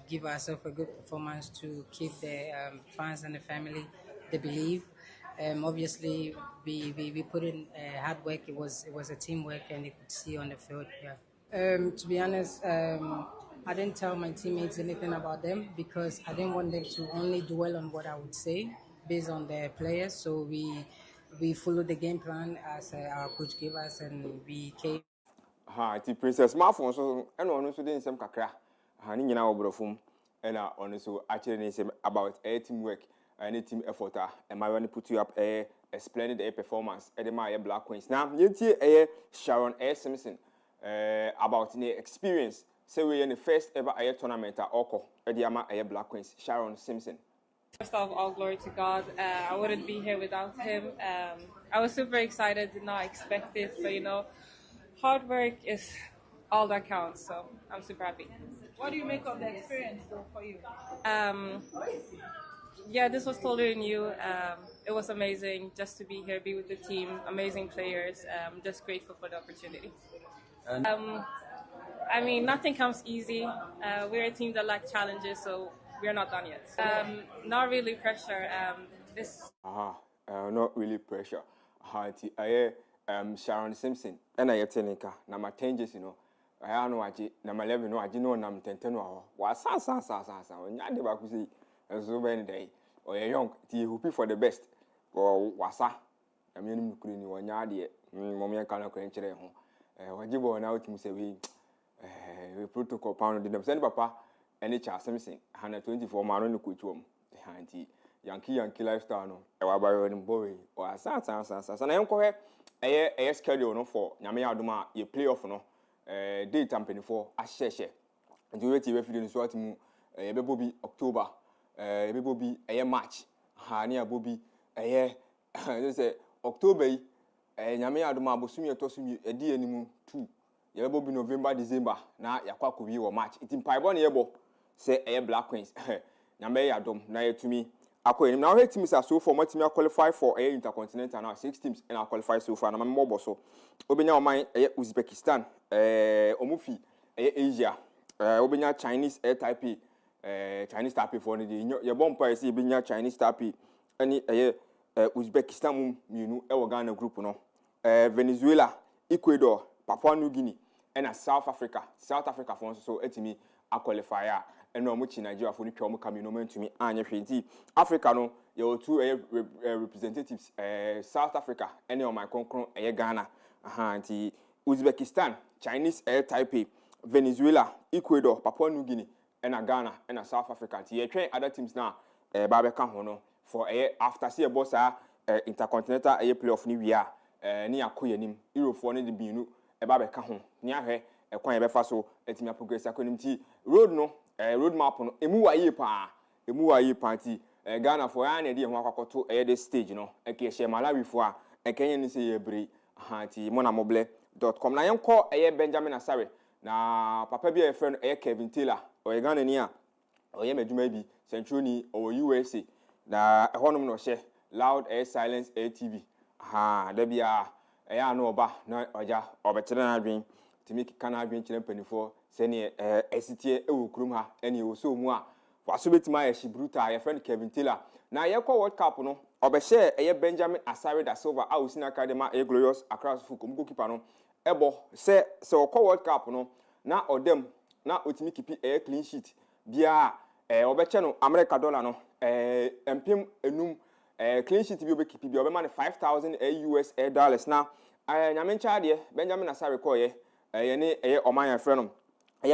give ourselves a good performance to keep the fans and the family they believe. Obviously, we put in hard work. It was a teamwork, and you could see on the field. Yeah. To be honest, I didn't tell my teammates anything about them because I didn't want them to only dwell on what I would say based on their players. So we followed the game plan as our coach gave us, and we came. It's Princess Marfo so and on so den sem kakra. Ni nyina obrofum and on so actually about teamwork. Any team effort and my one put you up a splendid performance at the my Black Queens. Now you see Sharon Simpson about the experience. So we in the first ever tournament at Oko at the Black Queens. Sharon Simpson. First of all, glory to God. I wouldn't be here without him. I was super excited, did not expect it. So hard work is all that counts. So I'm super happy. What do you make of the experience though for you? Yeah, this was totally new. It was amazing just to be here, be with the team, amazing players. Just grateful for the opportunity. I mean, nothing comes easy. We're a team that likes challenges, so we're not done yet. Not really pressure. Not really pressure. Sharon Simpson. And I telinka. Na my changes, I know I na my level no I know nam tenteno. Was sa. When you never could see. So many days, or a young tea who for the best, or wasa. I mean, couldn't you one yard yet? Mommy cannot quench it home. What you born out to say we protocol pound did them send papa and it's something 124 man on the coach home. Yankee lifestyle no. I was by boy or sa. And I am correct a schedule no for Yamia Duma, ye play off no date company for a share. And you wait if you didn't sort to Bobby October. Maybe a March, near Bobby, say October, Yamia Aduma Bosumi Tosumi, a dear anymore too. Yabobi November, December, now Yakwaku or March. It's in Pibon Yabo, say a Black Queens. Yamay Adom, now to me. Now, 8 teams are so for my team qualify for a intercontinental now 6 teams and I qualify so far. I'm more so. Obenya Omai, Uzbekistan, Omufi, Asia, Obenya Chinese Air Taipei. Chinese Taipei for the your bomb price being Chinese Taipei any Uzbekistan Ghana group no Venezuela, Ecuador, Papua New Guinea and South Africa for so etimi a qualifier and no much Nigeria for the come coming to me and Africa no your 2 representatives South Africa any of my concurrent Ghana Uzbekistan, Chinese Air Taipei, Venezuela, Ecuador, Papua New Guinea and Ghana and South Africa. You train other teams now. Babeka hono for after see a boss intercontinental playoff ni wia ni akoyanim Europe for ni de binu babeka ho ni ahwe kwan befa so etimi progress akonim ti road no road map no emu wa yi pa ti Ghana for ya na de ho akwakoto this stage no ke she Malawi for Kenya ni say yebre ti monamoble.com na yenko Benjamin Asare na papa bi e friend Kevin Taylor or Ghana ni a or ye meduma bi Centroni or USA na honom no she loud air silence ATV da bia ya no oba na oja obetere na adwen timi kana adwen kire mpanifo se ne esitie ewo krum ha ene o so mu a waso betima ya shibruta ya friend Kevin Taylor na ye ko World Cup no obehye eye Benjamin Asare da Silva a usina academy a glorious across fukom goalkeeper no ebo se ko World Cup no na odem na otimi kipi clean sheet bia obeche no America dollar no empim enum clean sheet bi obekipi bi obema 5,000 US dollars na nyamencha de Benjamin Asare ko ye ne oman ya frɛ no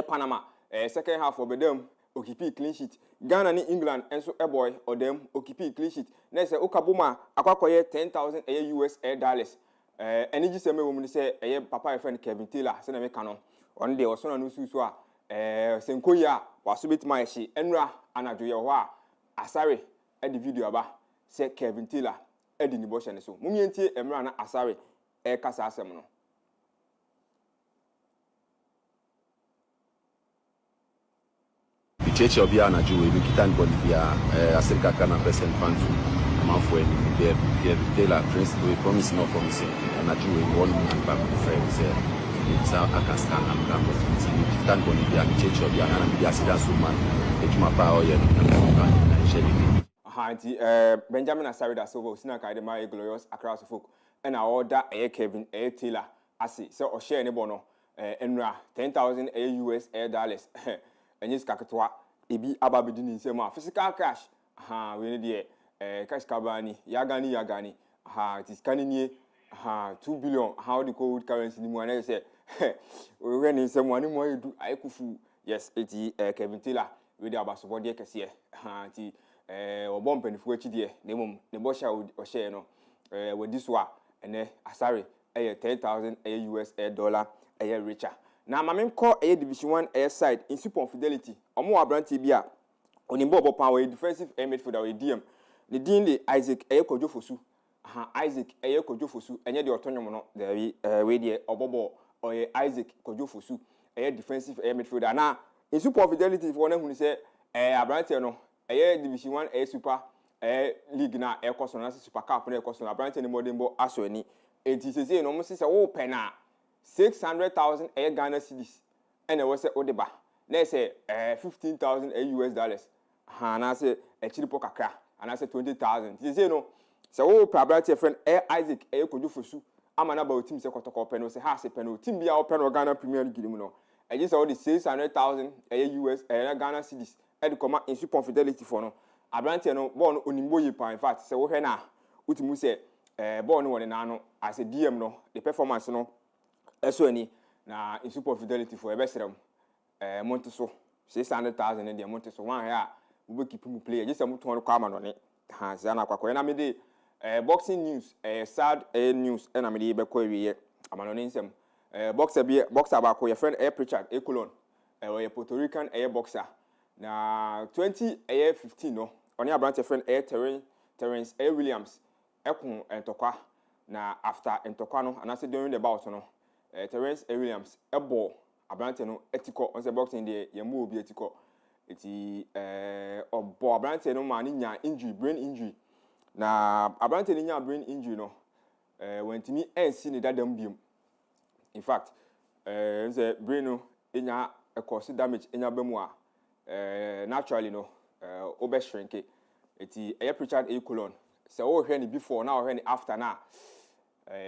Panama second half of them occupy clean sheet. Ghana ni England and so a boy or them occupy clean sheet. Next Okabuma akwakoye 10,000 US dollars. Any just a woman say a papa friend Kevin Taylor, send me canon. One day or so no susua Senkoya was a bit my she Enra Anajoya Asari at the video about say Kevin Taylor Eddie Nibosh so Mumienti Emrana Asari Casa Semono. Church of Yana Jew, we can Bolivia, Africa can person fund for Taylor principle promise no promising, and a Jew in 1 million back with friends. It's a Cascan and Gamble. Can Bolivia, Church of Yana, and the Asian woman, Ejuma Power, and Benjamin Asari da Silva, Sinaka, the Mary Glorious across the folk, and I order a Kevin A. Taylor, Asi, so or share any bono, Enra, 10,000 US dollars, and yes, Kakatoa. Ibi ababidini sema physical cash we need cash kabani yagani it is kanini 2 billion how the code currency ni mwana say we need someone ni mo do aikufu yes it Kevin Taylor we dey abaso de kese ti obom panifu echi de ne bosha o share no with this one ene asari 10,000 US dollar richer. Now, my call a Division 1 air side in super fidelity. Omo abranti bia onimbo power defensive air midfielder we DM. The Dean Isaac Kojofosu. Isaac Kojofosu. Enye the autonomy no there we the obobo or Isaac Kojofosu air defensive air midfielder. Now, in super fidelity for one who say abranti no air Division 1 air super league na air cost na super cup na air cost na abranti ni modembo aso ani. Enti say no mo say open na 600,000 Ghana cedis, and I was a Odeba. They say 15,000 US dollars. And I say a chili poker, and I say 20,000. They say no. So, probably friend Isaac, could do for you. I'm an about team secretary pen, say half a pen, team be our pen or Ghana Premier League. I just saw the 600,000 US Ghana cedis, and the command in super fidelity for no. Abrantino born Unimboyi, in fact, so Hena, Utimu say, born one and ano, as a DM no, the performance no. Eswani na in super fidelity for a besram Monteso 600,000 in the Monteso 1 here we keep him play just a mutual common on it Zana Quaco and I made boxing news sad news and I made a query I'm on some boxer about your friend Air Pritchard a Colon a Puerto Rican air boxer now 20 air 15 no on your branch friend Air Terrence A Williams Ekun and Toka now after Entokano and I said during the bout no Terrence A. Williams, a ball, a branteno, ethical, on the boxing day, you move be ethical. It's a ball, branteno, man, injury, brain injury. Now, a branteno, brain injury, no. When to me, and seen that dumb beam. In fact, the brain, in a cost damage in your memoir, naturally, no, over shrinking. It's a Pritchard A. Colon. So, any before now, any after now.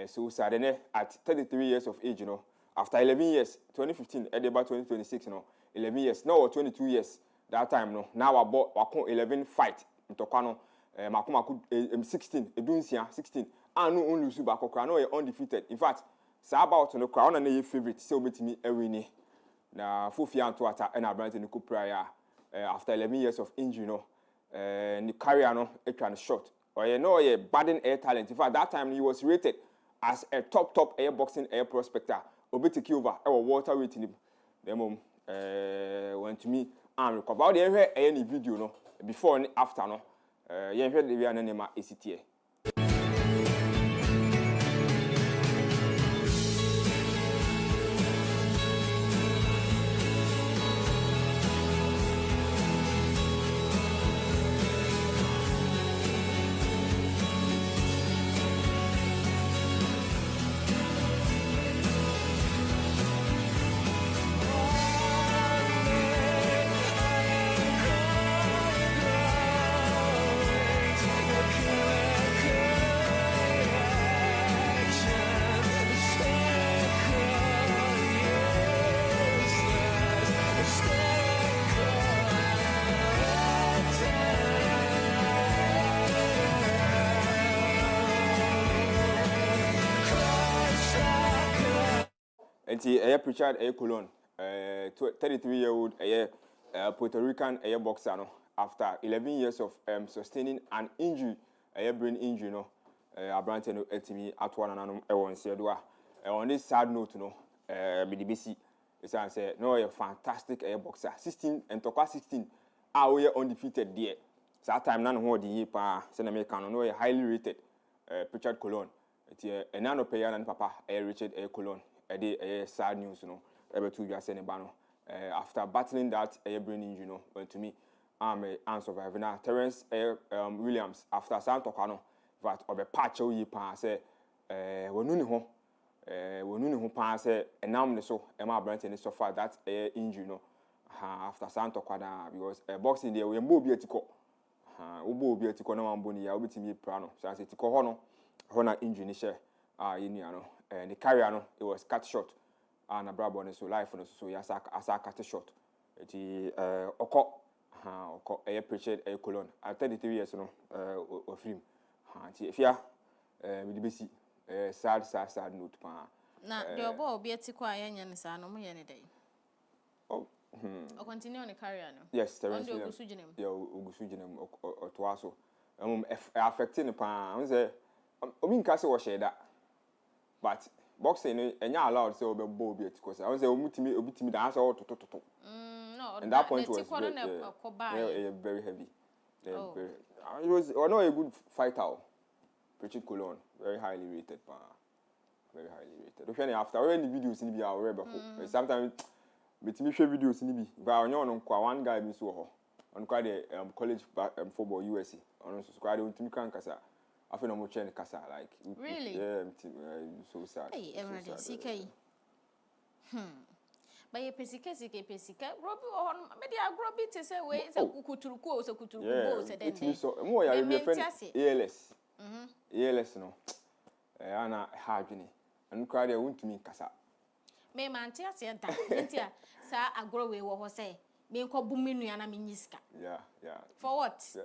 So suddenly at 33 years of age, you know, after 11 years, 2015, at about 2026, you know, 11 years, no, 22 years, that time, no, now I bought 11 fight in Tokano, Makumaku 16, Edunsia 16, and no only Subako, I know undefeated. In fact, Sabat no crown and a favorite, so with me every day. Now, Fufia to attack and I brand in the coup prior after 11 years of injury, you know, and the career, no, it can short. Or you know, a budding air talent. In fact, that time he was rated as a top air boxing air prospector. Obetiki over our water rating him. Them went to me and recover. They heard any video no before and after no. You heard the video name ACTA. Enti Pritchard Colon 33-year-old Puerto Rican boxer no after 11 years of sustaining an injury brain injury no abrante no etimi atwa nananom won sedoa on this sad note no BDBC is say no a fantastic boxer 16 and tokwa 16 we undefeated there that time none ho the pa say na me kan no a highly rated Richard Colon and nano player and papa Richard Colon a sad news no to you say ba no after battling that brain injury no went to me I'm a survivor now Terence Williams after Santokwa no that obe patch yi pa say wonu ne ho pa say enam ne so e ma brand ne so far that injury no after Santokwa da because boxing there we mbo bi atiko wo bi atiko na mambo ni ya obetimi pra no so say tiko ho no ho na injury ni share yenu no the carrier no it was cut short and a brabo ne so life no so ya asa cut short eti oko appreciate colon at 33 years no of film Afia BDBC sad note pa na the obo obi etiko ayanya ne sa no mo ye ne dey o continue on the career no yes Terence yeah ogusujinem otoaso affecting pa we say obi nka se wo share that but boxing no enya allowed say obebo obi etiko say we say obitimi da answer to no and that point was very heavy it was not a good fighter Richard Colon very highly rated very highly rated if any after when the videos in be our before sometimes me share videos in be but on one guy be so on quite the college football USA on so quite the team kan kasa afi no mo chain kasa like really so sad hey everybody CK but ye pesika robi on me dey agrobi te say we say kukuturuku so kuturuku say den so mo ya be friend ALS ALS no ana hardwini anu kwa dey wontumi kasa me manti ase da ntia sa agro we wo ho say me nko bu menu na me nyiska yeah for what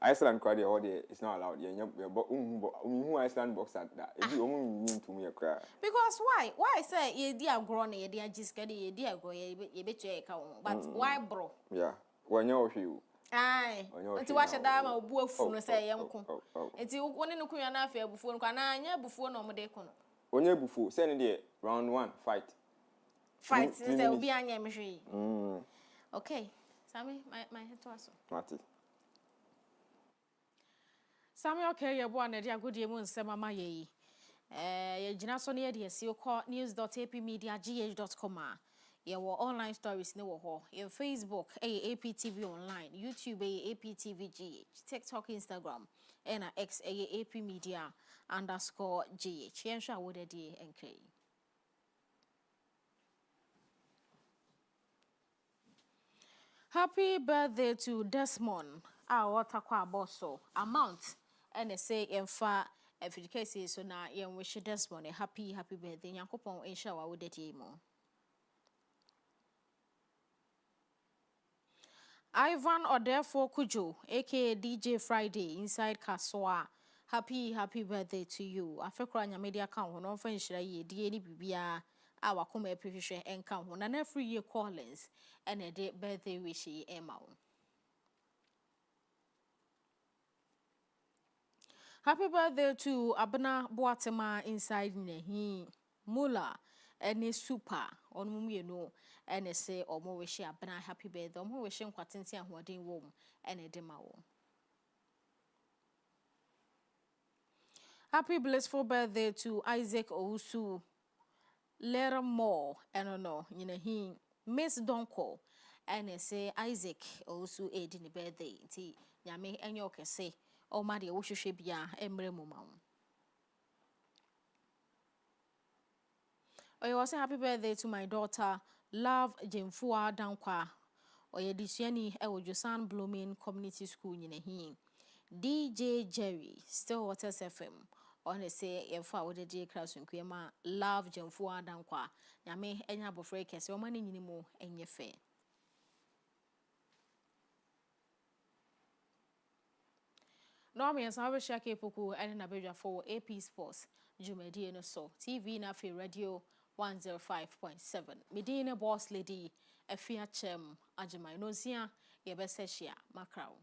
Iceland kwa dey holiday is not allowed who Iceland boxer that ebi omu ntumi ya kra because why say ye di agro na ye di agiska ye di agro ye betu ye ka wo but why bro yeah wanya ohwe ai nti wa sheda ma obu afu no say ye nko nti woni ne kunwa na Afia abufuo no kwa na anya abufuo no omde ko no onye abufuo say ne dey round 1 fight say obi anya mhwe okay Sammy my head to aso Mati Sammy okay ye bo anadi agodie mu nsem ama ye ye gina so ne ye de asi ko news.apmediagh.com ye wo online stories ne wo ho ye Facebook APTV online YouTube APTVGH TikTok Instagram and X APmedia_GH yen sha wo de die enkre Happy birthday to Desmond. Watakwa bosso amount and say emfa efficacy so na yen wish Desmond a happy birthday. Yakopon insha wa wo de mo. Ivan Odefo Kujo aka DJ Friday inside Kaswa. Happy birthday to you. Afekra nya media kan ho no fa nhira ye die ni bibia wakoma appreciate enka ho na every year Collins and a day birthday wish Emma. Happy birthday to Abna Boatema inside Nehi Mula and super on mumieno and say or more wish Abna happy birthday or more wishing quatincy and wedding womb and a demao. Happy blissful birthday to Isaac Ousu Later more and no he Miss Donko and say Isaac also aid in the birthday tea Yame and your say oh my dear wushwe bia emre muma. Oh you also happy birthday to my daughter Love Jemfua Dankwa or ye disuani Josan Blooming Community School he DJ Jerry Stillwaters FM on say if I would a class in Kyem Love Jemfua Dankwa Yame enya bofre kese o mani nyinimo enye fe. No me san we shake poku ene na beja for AP Sports Jumedie no so TV na fe radio 105.7. Medina boss lady Afia Kyem Agyemang no zia ye be se hia makrawo.